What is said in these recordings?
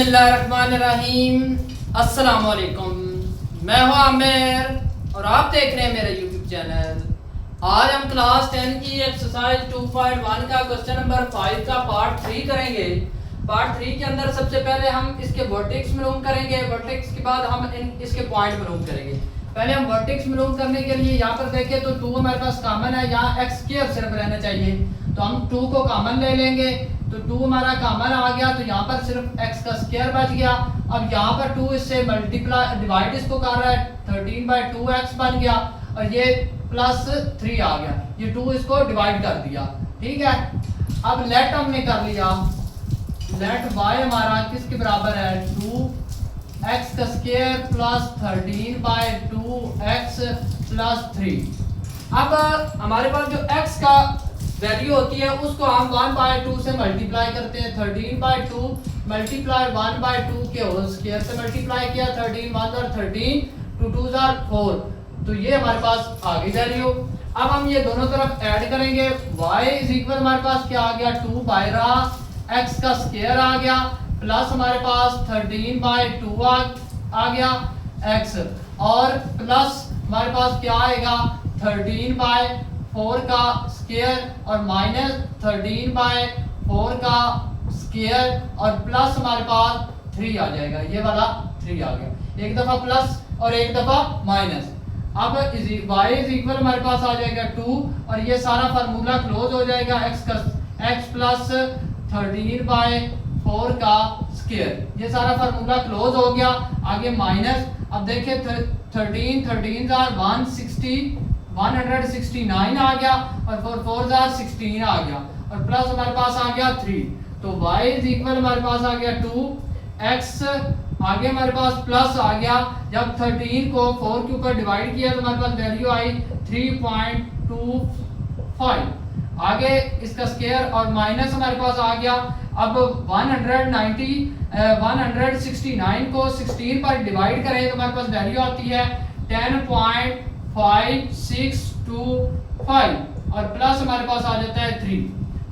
बिस्मिल्लाहिर्रहमानिर्रहीम। अस्सलाम वालेकुम। मैं हूं आमिर और आप देख रहे हैं मेरा यूट्यूब चैनल। आज हम क्लास 10 की एक्सरसाइज 2.1 का क्वेश्चन नंबर 5 का पार्ट 3 करेंगे। पार्ट 3 के अंदर सबसे पहले हम इसके वर्टेक्स मालूम करेंगे। वर्टेक्स के बाद हम इसके पॉइंट मालूम करेंगे। पहले हम वर्टेक्स मालूम करने के लिए यहाँ पर देखें तो 2 हमारे पास कॉमन है, यहाँ एक्स स्क्वायर सिर्फ रहना चाहिए, तो हम 2 को कॉमन ले लेंगे। तो 2 हमारा कॉमन आ गया, तो यहाँ पर सिर्फ x का स्क्वायर बच गया। अब यहाँ पर 2 इससे मल्टीप्लाई डिवाइड इसको कर रहा है, 13/2x बन गया और ये +3 आ गया। ये 2 इसको डिवाइड कर दिया, ठीक है। अब लेट हमने कर लिया, लेट y हमारा किसके बराबर है, 2x का स्क्वायर प्लस 13/2x प्लस 3। अब हमारे पास जो x का वैल्यू होती है उसको हम 1/2 से मल्टीप्लाई करते हैं। 13/2 मल्टीप्लाई 1/2 के होल स्क्वायर से मल्टीप्लाई किया, 13 1 और 13 2 2 4, तो ये हमारे पास आ गई वैल्यू। अब हम ये दोनों तरफ ऐड करेंगे। y इज इक्वल हमारे पास क्या आ गया, 2 x का स्क्वायर आ गया प्लस हमारे पास 13/2 आ गया x, और प्लस हमारे पास क्या आएगा 13/4 का स्क्वायर और माइनस 13/4 का स्क्वायर और प्लस हमारे पास 3 आ जाएगा। ये वाला 3 आ गया, एक दफा प्लस और एक दफा माइनस। अब y इज इक्वल हमारे पास आ जाएगा 2 और ये सारा फार्मूला क्लोज हो जाएगा, x प्लस 13/4 का स्क्वायर, ये सारा फार्मूला क्लोज हो गया। आगे माइनस, अब देखिए 13 169 आ गया और 4 16 आ गया और प्लस हमारे पास आ गया 3। तो y इज इक्वल हमारे पास आ गया 2x, आगे हमारे पास प्लस आ गया। जब 13 को 4 के ऊपर डिवाइड किया तो हमारे पास वैल्यू आई 3.25। आगे इसका स्क्वायर और माइनस हमारे पास आ गया। अब 169 को 16 पर डिवाइड करें तो हमारे पास वैल्यू आती है 10.5625 और प्लस हमारे पास आ जाता है 3।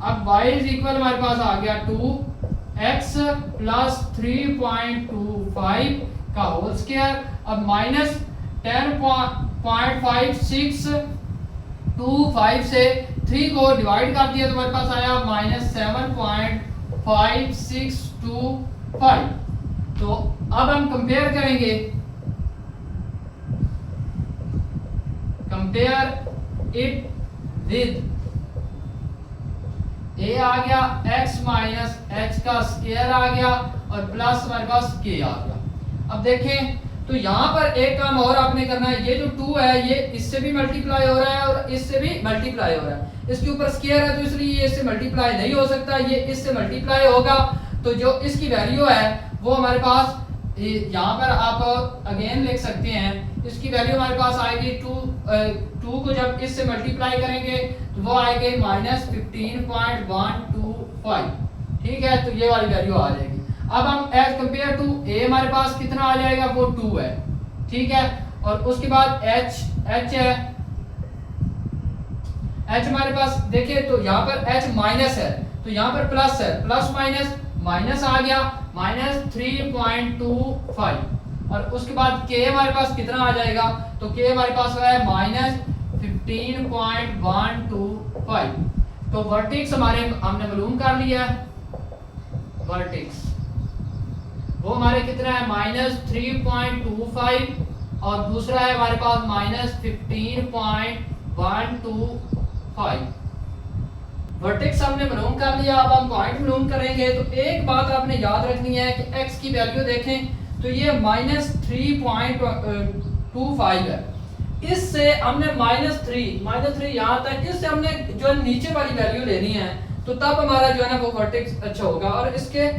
अब y इज इक्वल हमारे पास आ गया 2x प्लस 3.25 का होल स्क्वायर, अब माइनस 10.5625 से 3 को डिवाइड कर दिया तो हमारे पास आया -7.5625। तो अब हम कंपेयर करेंगे, कंपेयर इट विद a आ गया x माइनस h का स्क्वायर आ गया और प्लस हमारे पास k आ गया। अब देखें तो यहाँ पर एक काम और आपने करना है, ये जो 2 है ये इससे भी मल्टीप्लाई हो रहा है और इससे भी मल्टीप्लाई हो रहा है। इसके ऊपर स्क्वायर है तो इसलिए ये इससे मल्टीप्लाई नहीं हो सकता, ये इससे मल्टीप्लाई होगा। तो जो इसकी वैल्यू है वो हमारे पास यहाँ पर आप अगेन लिख सकते हैं, इसकी वैल्यू हमारे पास आएगी 2 को जब इससे मल्टीप्लाई करेंगे तो वो आएगी -15.125, ठीक है। तो ये वाली वैल्यू आ जाएगी। अब हम एज कंपेयर टू a हमारे पास कितना आ जाएगा, वो 2 है, ठीक है। और उसके बाद h है, h हमारे पास देखिए तो यहाँ पर h माइनस है तो यहाँ पर प्लस है, प्लस माइनस आ गया -3.25 और उसके बाद k हमारे पास कितना आ जाएगा, तो k हमारे पास है -15.125। तो वर्टेक्स हमारे हमने मालूम कर लिया है, वर्टेक्स वो हमारे कितना है -3.25 और दूसरा है हमारे पास -15.125। वर्टेक्स हमने मालूम कर लिया। अब हम पॉइंट मालूम करेंगे। तो एक बात आपने याद रखनी है कि x की वैल्यू देखें तो ये -3.25 है, इससे हमने -3 यहाँ तक, इससे हमने जो नीचे वाली वैल्यू लेनी है तो तब हमारा जो है ना वो वर्टेक्स अच्छा होगा। और इसके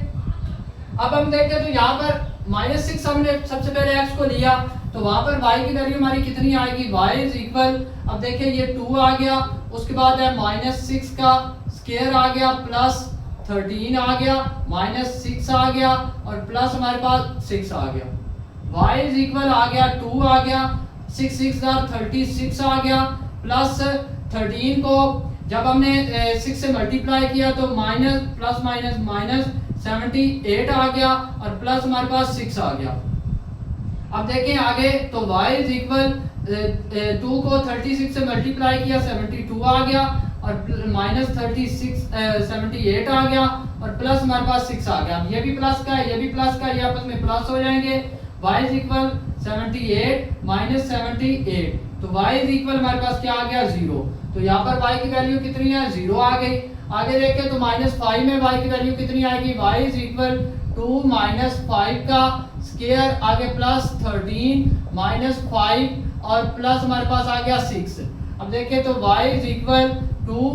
अब हम देखते हैं तो यहाँ पर -6 हमने सबसे पहले x को लिया तो वहां पर y की वैल्यू हमारी कितनी आएगी, y इज इक्वल, अब देखिए ये 2 आ गया, उसके बाद है -6 का स्क्वायर आ गया प्लस 13 आ गया, -6 आ गया और प्लस हमारे पास 6 आ गया। y इज इक्वल आ गया 2 आ गया, 6 6 36 आ गया प्लस 13 को जब हमने 6 से मल्टीप्लाई किया तो माइनस प्लस माइनस 78 आ गया और प्लस हमारे पास 6 आ गया। अब देखें आगे तो y इज इक्वल 2 को 36 से मल्टीप्लाई किया 72 आ गया और माइनस 78 आ गया और प्लस हमारे पास 6 आ गया। अब ये भी प्लस का है, ये भी प्लस का है, ये आपस में प्लस हो जाएंगे। y इज इक्वल 78 माइनस 78, तो y इज इक्वल हमारे पास क्या आ गया 0। तो यहाँ पर y की वैल्यू कितनी है 0 आ गई। आगे देखें तो -5 में y की वैल्यू कितनी आएगी, y इज इक्वल 2 माइनस 5 का स्क्वायर, आगे प्लस 13 माइनस 5 और प्लस हमारे पास आ गया 6। अब देखें तो y इज इक्वल 2,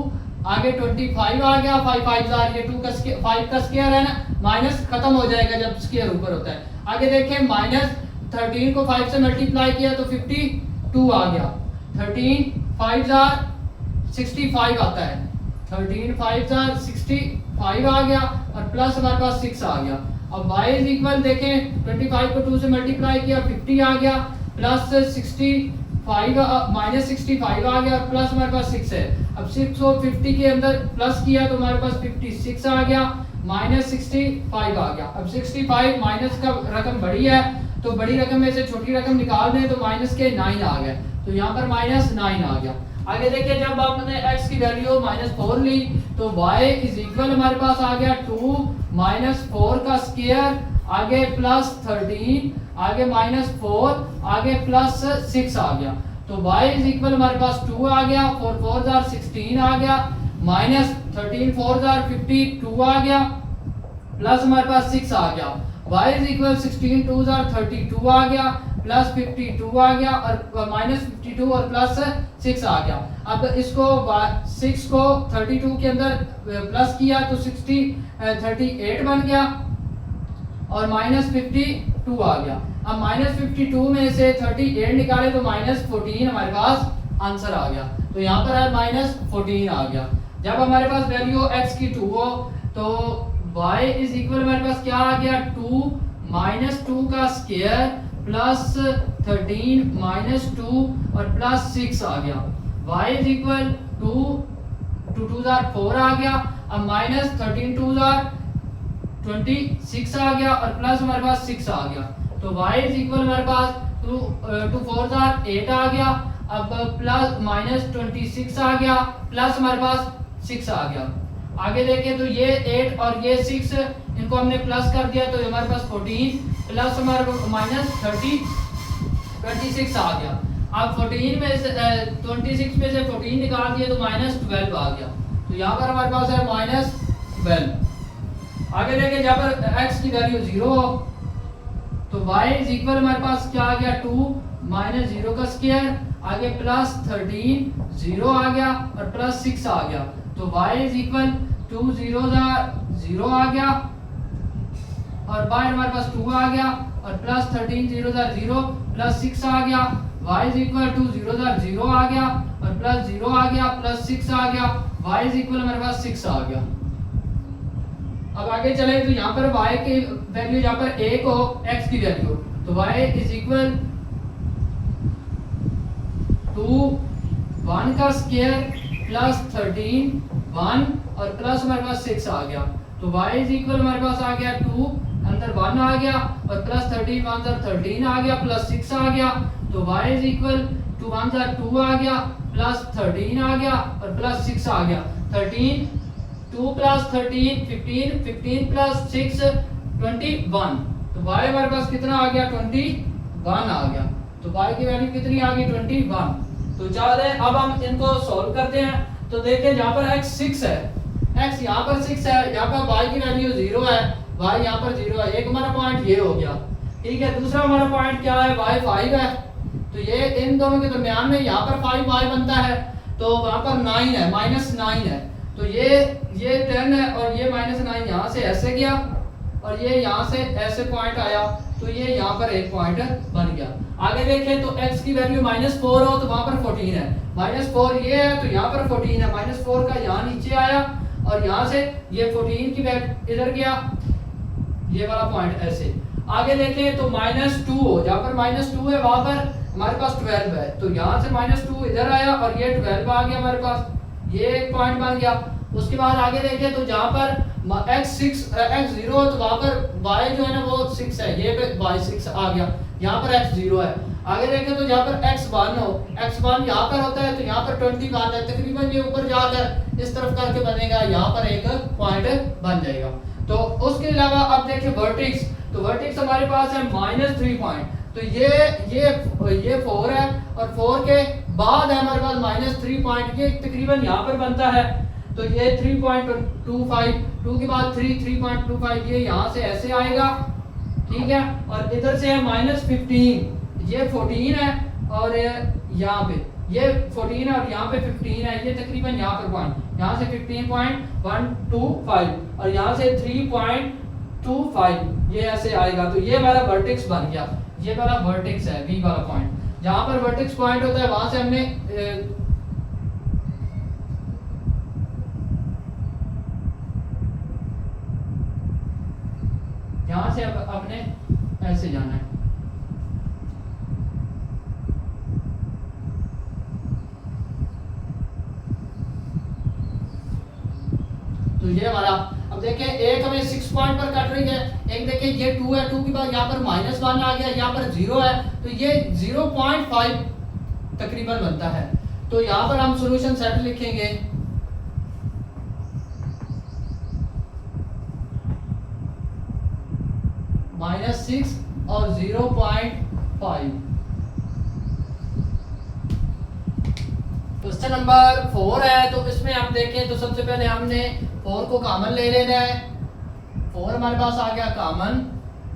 आगे 25 आ गया, 5 5 ये 2 का 5 का स्क्वायर है ना, माइनस खत्म हो जाएगा जब स्क्वायर ऊपर होता है। आगे देखें माइनस 13 को 5 से मल्टीप्लाई किया तो 52 आ गया, 13 5 65 आता है, 13 5 65 आ गया और प्लस हमारे पास 6 आ गया। अब y इज इक्वल देखें 25 को 2 से मल्टीप्लाई किया 50 आ गया, प्लस 65 माइनस 65 आ गया और प्लस हमारे पास 6 है। अब 6 को 50 के अंदर प्लस किया तो हमारे पास 56 आ गया, माइनस 65 आ गया। अब 65 माइनस का रकम बड़ी है तो बड़ी रकम में से छोटी रकम निकाल दें तो माइनस के 9 आ गए, तो यहाँ पर माइनस 9 आ गया। आगे देखिए जब आपने x की वैल्यू -4 ली तो y इज इक्वल हमारे पास आ गया 2 माइनस 4 का स्क्वायर, आगे प्लस 13, आगे -4, आगे प्लस 6 आ गया। तो y इज इक्वल हमारे पास 2 आ गया, 4 4 16 आ गया, माइनस 13 4 52 आ गया, प्लस हमारे पास 6 आ गया। y इज इक्वल 16 2 32 आ गया, प्लस 52 आ गया और माइनस 52 और प्लस 6 आ गया। अब इसको 6 को 32 के अंदर प्लस किया तो 38 बन गया और माइनस 52 आ गया। अब माइनस 52 में से 38 निकाले तो -14 हमारे पास आंसर आ गया, तो यहाँ पर है -14 आ गया। जब हमारे पास वैल्यू x की 2 हो तो y इज इक्वल हमारे पास क्या आ गया 2 माइनस 2 का स्क्वायर प्लस 13 माइनस 2 और प्लस 6 आ गया। y इज इक्वल 2 2 4 आ गया, अब माइनस 13 2 26 आ गया और प्लस हमारे पास 6 आ गया। तो y इज इक्वल हमारे पास 2 4 8 आ गया, अब प्लस माइनस 26 आ गया, प्लस हमारे पास 6 आ गया। आगे देखें तो ये 8 और ये 6 इनको हमने प्लस कर दिया तो हमारे पास 14 प्लस हमारे माइनस 26 आ गया। अब 14 में से 26 में से 14 निकाल दिया तो -12 आ गया, तो यहाँ पर हमारे पास है -12। आगे देखें जहाँ पर x की वैल्यू 0 हो तो y इज इक्वल हमारे पास क्या आ गया 2 माइनस 0 का स्क्वायर, आगे प्लस 13 0 आ गया और प्लस 6 आ गया। तो y इज इक्वल 2 0 आ गया और बाहर हमारे पास 2 आ गया और प्लस 13 0 0 प्लस 6 आ गया। y इज इक्वल 2 0 0 आ गया और प्लस 0 आ गया प्लस 6 आ गया, y इज इक्वल हमारे पास 6 आ गया। अब आगे चले तो यहाँ पर y की वैल्यू यहाँ पर 1 हो x की वैल्यू तो y इज इक्वल 2 1 का स्क्वायर प्लस 13 1 और प्लस हमारे पास 6 आ गया। तो y इज इक्वल हमारे पास आ गया 2 अंदर 1 आ गया और प्लस 13 1 13 आ गया प्लस 6 आ गया। तो y इज इक्वल 2 1 2 आ गया प्लस 13 आ गया और प्लस 6 आ गया। 13 2 प्लस 13 15 15 प्लस 6 21, तो y हमारे पास कितना आ गया 21 आ गया। तो y की वैल्यू कितनी आ गई 21। तो चलिए अब हम इनको सॉल्व करते हैं। तो देखिए जहाँ पर x 6 है, x यहाँ पर 6 है, यहाँ पर y की वैल्यू 0 है, y यहाँ पर 0 है। एक हमारा पॉइंट ये हो गया, ठीक है। दूसरा हमारा पॉइंट क्या है y 5 है, तो ये इन दोनों के दरमियान में यहाँ पर 5y बनता है तो वहाँ पर 9 है -9 है। तो ये 10 है और ये -9 यहाँ से ऐसे गया और ये यहाँ से ऐसे पॉइंट आया तो ये यहाँ पर एक पॉइंट बन गया। आगे देखें तो x की वैल्यू -4 हो तो वहाँ पर 14 है, -4 ये है तो यहाँ पर 14 है, -4 का यहाँ नीचे आया और यहाँ से ये 14 की वैल्यू इधर गया, ये वाला पॉइंट ऐसे। आगे देखें तो -2 हो, जहाँ पर -2 है वहाँ पर हमारे पास 12 है, तो यहाँ से -2 इधर आया और ये 12 आ गया हमारे पास, ये एक पॉइंट बन गया। उसके बाद आगे देखें तो जहाँ पर x0 है तो वहाँ पर y जो है ना वो 6 है, ये पे y6 आ गया, यहाँ पर x0 है। आगे देखें तो जहाँ पर x1 हो, x1 यहाँ पर होता है तो यहाँ पर 21 है, तकरीबन ये ऊपर जाकर इस तरफ करके बनेगा, यहाँ पर एक पॉइंट बन जाएगा। तो उसके अलावा अब देखिए वर्टेक्स, तो वर्टेक्स हमारे पास है -3 पॉइंट, तो ये 4 है और 4 के बाद है हमारे पास -3 पॉइंट, ये तकरीबन यहाँ पर बनता है। तो ये 3.25, 2 के बाद 3.25, ये यहाँ से ऐसे आएगा, ठीक है। और इधर से है -15, ये 14 है और यहाँ पे ये 14 है और यहाँ पे 15 है, ये तकरीबन यहाँ पर पॉइंट, यहाँ से 15.125 और यहाँ से 3.25, ये ऐसे आएगा। तो ये हमारा वर्टेक्स बन गया, ये वाला वर्टेक्स है, वी वाला पॉइंट। जहाँ पर वर्टेक्स पॉइंट होता है वहां से हमने यहाँ से अब अपने ऐसे जाना है। तो ये हमारा, अब देखें एक हमें 6 पॉइंट पर कट रही है, एक देखें ये 2 है, 2 के बाद यहाँ पर -1 आ गया, यहाँ पर 0 है, तो ये 0.5 तकरीबन बनता है। तो यहाँ पर हम सॉल्यूशन सेट लिखेंगे, -6 और 0.5। क्वेश्चन नंबर 4 है, तो इसमें आप देखें तो सबसे पहले हमने 4 को कॉमन ले लेना है। 4 हमारे पास आ गया कॉमन,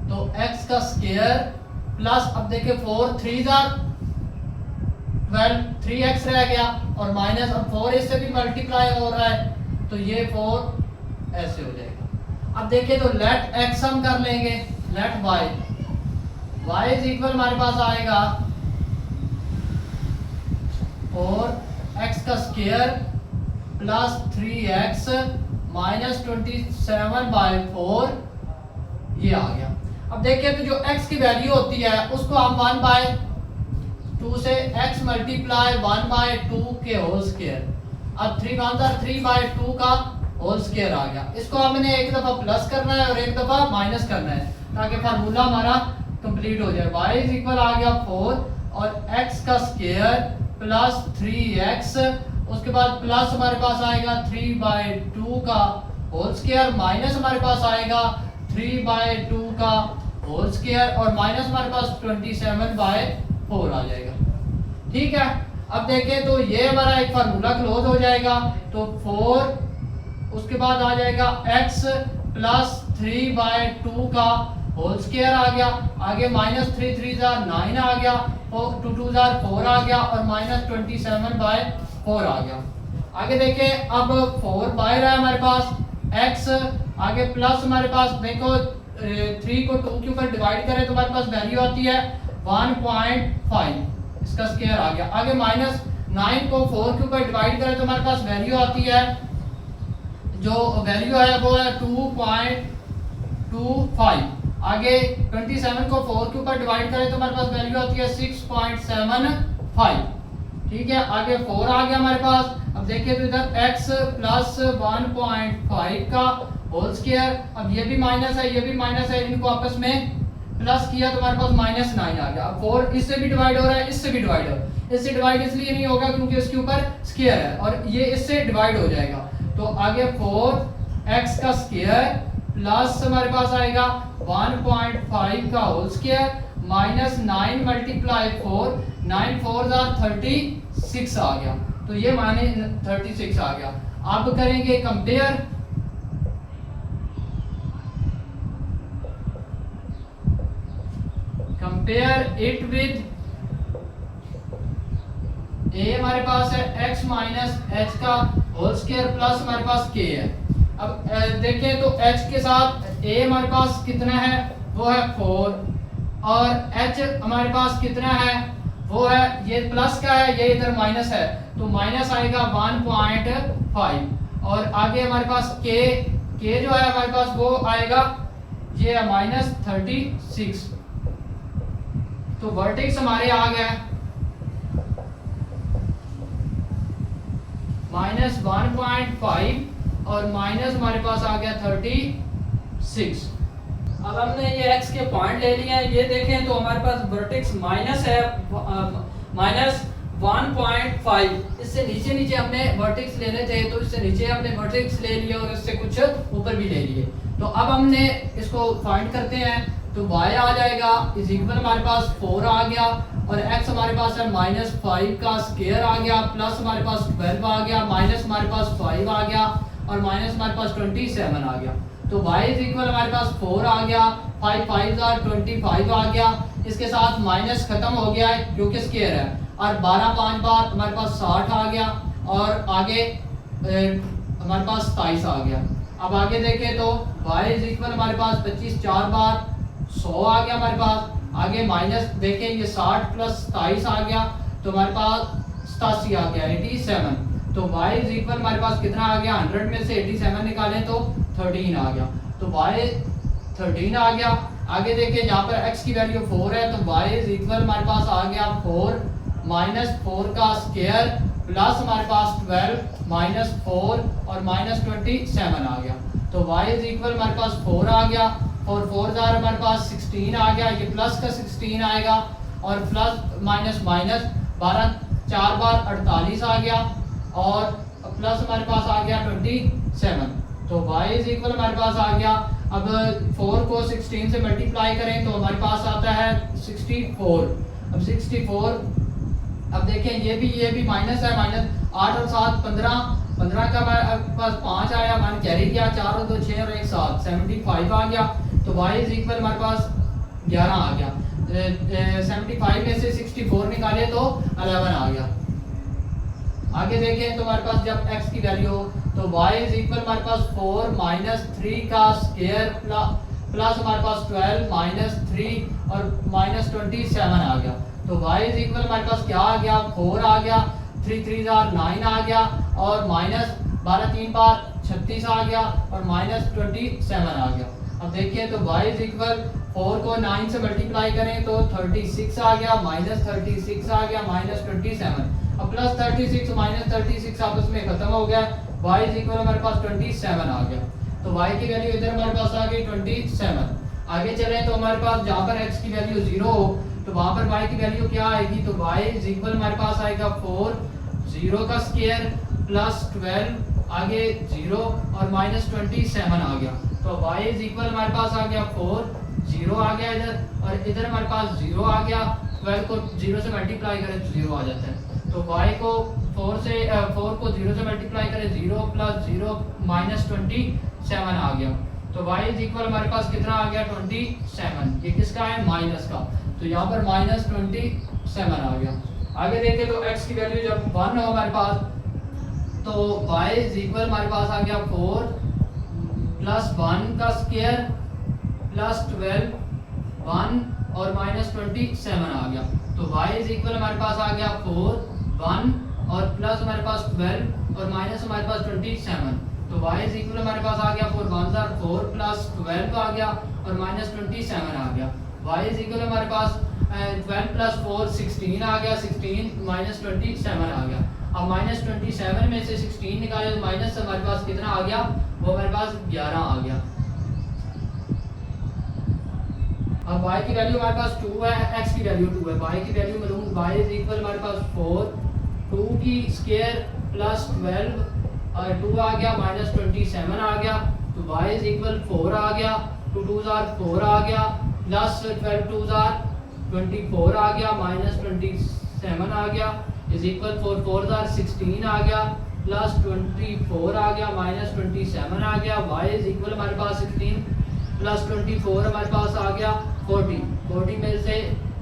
तो x का स्क्वायर प्लस, अब देखिए 4 3 12, 3x रह गया और माइनस, अब 4 इससे भी मल्टीप्लाई हो रहा है तो ये 4 ऐसे हो जाएगा। अब देखिए तो लेट x हम कर लेंगे, लेट y इज इक्वल हमारे पास आएगा 4x का स्क्वायर प्लस 3x माइनस 27/4, ये आ गया। अब देखिए तो जो x की वैल्यू होती है उसको हम 1/2 से x मल्टीप्लाई 1/2 के होल स्क्वायर, अब 3 × 3/2 का होल स्क्वायर आ गया। इसको हमने एक दफा प्लस करना है और एक दफा माइनस करना है ताकि फार्मूला हमारा कंप्लीट हो जाए। y इज इक्वल आ गया 4 और x का स्क्वायर प्लस 3x, उसके बाद प्लस हमारे पास आएगा 3/2 का होल स्क्वायर, माइनस हमारे पास आएगा 3/2 का होल स्क्वायर और माइनस हमारे पास 27/4 आ जाएगा, ठीक है। अब देखें तो ये हमारा एक फार्मूला क्लोज हो जाएगा, तो 4 उसके बाद आ जाएगा x प्लस 3/2 का होल स्क्वायर आ गया, आगे -3 3 9 आ गया, 2 2 4 आ गया और माइनस 27/4 आ गया। आगे देखें अब 4 बाहर है हमारे पास, x आगे प्लस हमारे पास देखो 3 को 2 के ऊपर डिवाइड करें तो हमारे पास वैल्यू आती है 1.5, इसका स्क्वायर आ गया। आगे -9 को 4 के ऊपर डिवाइड करें तो हमारे पास वैल्यू आती है, जो वैल्यू है वो है 2.25। आगे 27 को 4 के ऊपर डिवाइड करें तो हमारे पास वैल्यू आती है 6.75, ठीक है। आगे 4 आ गया हमारे पास। अब देखिए तो इधर x प्लस 1.5 का होल स्क्वायर, अब ये भी माइनस है, ये भी माइनस है, इनको आपस में प्लस किया तो हमारे पास -9 आ गया। अब 4 इससे भी डिवाइड हो रहा है, इससे भी डिवाइड हो रहा है, इससे डिवाइड इसलिए नहीं होगा क्योंकि इसके ऊपर स्क्वायर है और ये इससे डिवाइड हो जाएगा। तो आगे 4x का स्क्वायर प्लस हमारे पास आएगा 1.5 का होल स्क्वायर माइनस 9 मल्टीप्लाई 4, 9 4 36 आ गया, तो ये माने 36 आ गया। अब करेंगे compare, compare it with a हमारे पास है x माइनस h का होल स्क्वायर प्लस हमारे पास k है। अब देखें तो h के साथ a हमारे पास कितना है, वो है 4 और h हमारे पास कितना है, वो है ये प्लस का है, ये इधर माइनस है तो माइनस आएगा 1.5 और आगे हमारे पास k जो है हमारे पास वो आएगा, ये है -36। तो वर्टेक्स हमारे आ गया -1.5 और माइनस हमारे पास आ गया 36। अब हमने ये x के पॉइंट ले लिए हैं, ये देखें तो हमारे पास वर्टेक्स माइनस है माइनस 1.5। इससे नीचे नीचे हमने वर्टेक्स लेने थे, तो इससे नीचे हमने वर्टेक्स ले लिए और इससे कुछ ऊपर भी ले लिए। तो अब हमने इसको फाइंड करते हैं, तो y आ जाएगा इज इक्वल हमारे पास 4 आ गया और x हमारे पास है -5 का स्क्वायर आ गया, प्लस हमारे पास 12 आ गया, माइनस हमारे पास 5 आ गया और माइनस हमारे पास 27 आ गया। तो y इज इक्वल हमारे पास 4 आ गया, 5 5 25 आ गया, इसके साथ माइनस खत्म हो गया है क्योंकि स्क्वायर है, और 12 5 बार हमारे पास 60 आ गया और आगे हमारे पास 27 आ गया। अब आगे देखें तो y इज इक्वल हमारे पास 25 4 बार 100 आ गया हमारे पास, आगे माइनस देखें ये 60 प्लस 27 आ गया तो हमारे पास 87 आ गया 87। तो y इज इक्वल हमारे पास कितना आ गया, 100 में से 87 निकालें तो 13 आ गया, तो y 13 आ गया। आगे देखिए यहाँ पर x की वैल्यू 4 है, तो y इज इक्वल हमारे पास आ गया 4 -4 का स्क्वायर प्लस हमारे पास 12 -4 और -27 आ गया। तो y इज इक्वल हमारे पास 4 आ गया और 4 जार हमारे पास 16 आ गया, ये प्लस का 16 आएगा और प्लस माइनस माइनस 12 4 बार 48 आ गया और प्लस हमारे पास आ गया 27। तो y इज इक्वल हमारे पास आ गया, अब 4 को 16 से मल्टीप्लाई करें तो हमारे पास आता है 64। अब 64, अब देखें ये भी माइनस है, माइनस 8 और 7 15 15 का हमारे पास 5 आया, मान कैरी किया 4 और 2 6 और 1 7 75 आ गया। तो y इज इक्वल हमारे पास 11 आ गया, 75 में से 64 निकाले तो 11 आ गया। आगे देखें तो हमारे पास जब x की वैल्यू हो तो y इज इक्वल हमारे पास 4 -3 का स्क्वायर प्लस हमारे पास 12 -3 और -27 आ गया। तो y इज इक्वल हमारे पास क्या आ गया, 4 आ गया, 3 3 9 आ गया और माइनस 12 3 बार 36 आ गया और -27 आ गया। अब देखिए तो y इज इक्वल 4 को 9 से मल्टीप्लाई करें तो 36 आ गया, -36 आ गया, -27। अब प्लस 36 -36 आपस में खत्म हो गया, y इज इक्वल हमारे पास 27 आ गया। तो y की वैल्यू इधर हमारे पास आ गई 27। आगे चलें तो हमारे पास जहाँ पर x की वैल्यू 0 हो तो वहाँ पर y की वैल्यू क्या आएगी, तो y इज इक्वल हमारे पास आएगा 4 0 का स्क्वायर प्लस 12 आगे 0 और -27 आ गया। तो y इज इक्वल हमारे पास आ गया 4 0 आ गया इधर और इधर हमारे पास 0 आ गया, 12 को 0 से मल्टीप्लाई करें तो 0 आ जाता है। तो y को 4 को 0 से मल्टीप्लाई करें 0 प्लस 0 -27 आ गया। तो y इज इक्वल हमारे पास कितना आ गया 27, ये किसका है, माइनस का, तो यहाँ पर -27 आ गया। आगे देखें तो x की वैल्यू जब 1 हो हमारे पास तो y इज इक्वल हमारे पास आ गया 4 प्लस 1 का स्क्वायर प्लस 12 1 और -27 आ गया। तो y इज इक्वल हमारे पास आ गया 4 1 और प्लस हमारे पास 12 और माइनस हमारे पास 27। तो y इज इक्वल हमारे पास आ गया 4 1 4 प्लस 12 आ गया और -27 आ गया। y इज इक्वल हमारे पास 12 प्लस 4 16 आ गया, 16 -27 आ गया। अब -27 में से 16 निकाले तो माइनस हमारे पास कितना आ गया, वो हमारे पास 11 आ गया। अब y की वैल्यू हमारे पास 2 है, x की वैल्यू 2 है, y की वैल्यू मैं लूँ y इज इक्वल हमारे पास 4 2 की स्क्वायर प्लस 12 और 2 आ गया -27 आ गया। तो y इज इक्वल 4 आ गया, 2 2 4 आ गया प्लस 12 2 24 आ गया -27 आ गया इज इक्वल 4 4 16 आ गया प्लस 24 आ गया -27 आ गया। y इज इक्वल हमारे पास 16 प्लस 24 हमारे पास आ गया 40 में से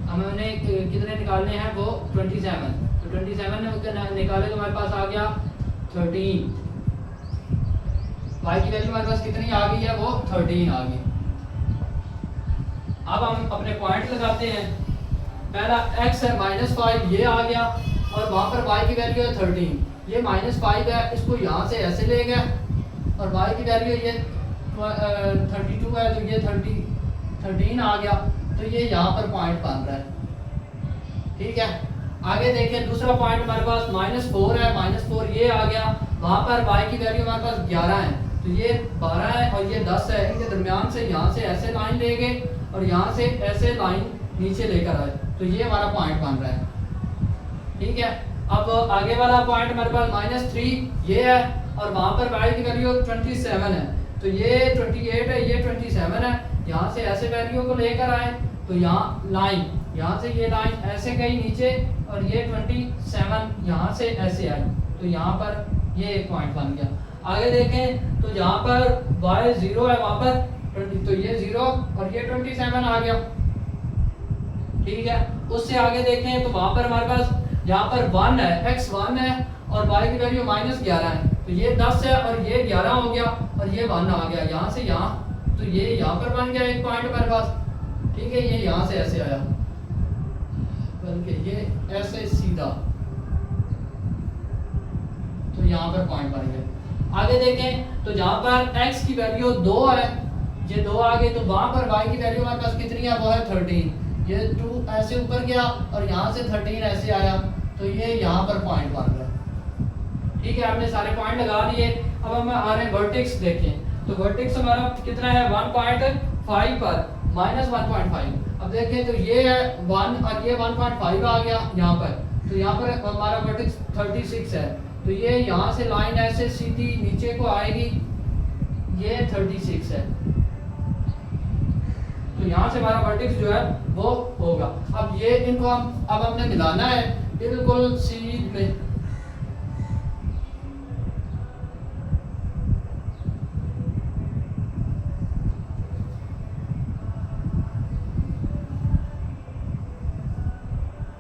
हमने कितने निकालने हैं, वो 27। तो 27 निकाले तो हमारे पास आ गया 13। y की वैल्यू हमारे पास कितनी आ गई है, वो 13 आ गई। अब हम अपने पॉइंट लगाते हैं, पहला x है -5 ये आ गया और वहाँ पर y की वैल्यू है 13, ये -5 है, इसको यहाँ से ऐसे ले गए और y की वैल्यू ये 32 है तो ये 13 आ गया, तो ये यहाँ पर पॉइंट बन रहा है। ठीक है, आगे देखें दूसरा पॉइंट हमारे पास -4 है, -4 ये आ गया, वहाँ पर y की वैल्यू हमारे पास 11 है, तो ये 12 है और ये 10 है। इनके दरमियान से यहाँ से ऐसे लाइन लेंगे और यहाँ से ऐसे लाइन नीचे लेकर आए, तो ये हमारा पॉइंट बन रहा है। ठीक है, अब आगे वाला पॉइंट हमारे पास -3 ये है और वहाँ पर y की वैल्यू 27 है, तो ये 28 है, ये 27 है। यहाँ से ऐसे वैल्यू को लेकर आए तो यहाँ लाइन, यहाँ से ये लाइन ऐसे गई नीचे और ये 27 यहाँ से ऐसे आई, तो यहाँ पर ये एक पॉइंट बन गया। आगे देखें तो यहाँ पर y 0 है, वहाँ पर 20, तो ये 0 और ये 27 आ गया। ठीक है, उससे आगे देखें तो वहाँ पर हमारे पास यहाँ पर 1 है, x 1 है और y की वैल्यू -11 है, तो ये 10 है और ये 11 हो गया और ये 1 आ गया यहाँ से यहाँ, तो ये यहाँ पर बन गया एक पॉइंट हमारे पास। ठीक है, ये यहाँ से ऐसे आया बल्कि ये ऐसे सीधा, तो यहाँ पर पॉइंट बन गया। आगे देखें तो जहाँ पर x की वैल्यू 2 है, ये 2 आ गए, तो वहाँ पर y की वैल्यू हमारे पास कितनी है, वो है 13। ये 2 ऐसे ऊपर गया और यहाँ से 13 ऐसे आया, तो ये यहाँ पर पॉइंट बन गया। ठीक है, हमने सारे पॉइंट लगा लिए। अब हम आ रहे हैं वर्टेक्स देखें, तो वर्टेक्स हमारा कितना है 1.5 पर -1.5। अब देखें तो ये है 1 और ये 1.5 आ गया यहाँ पर, तो यहाँ पर हमारा वर्टेक्स 36 है, तो ये यहाँ से लाइन ऐसे सीधी नीचे को आएगी, ये 36 है, तो यहाँ से हमारा वर्टेक्स जो है वो होगा। अब ये इनको अब हमने मिलाना है बिल्कुल सीध में।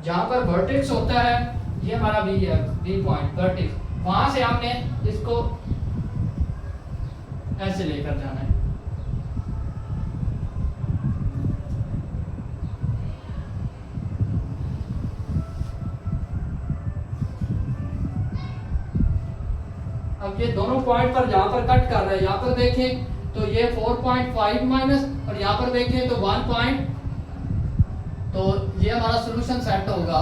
जहाँ पर वर्टेक्स होता है ये हमारा बी है, बी पॉइंट वर्टेक्स, वहां से हमने इसको ऐसे लेकर जाना है। अब ये दोनों पॉइंट पर जहाँ पर कट कर रहे हैं, यहाँ पर देखें तो ये 4.5 माइनस और यहाँ पर देखें तो 1 पॉइंट, तो ये हमारा सॉल्यूशन सेट होगा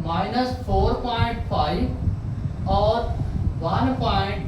-4.5 और 1.5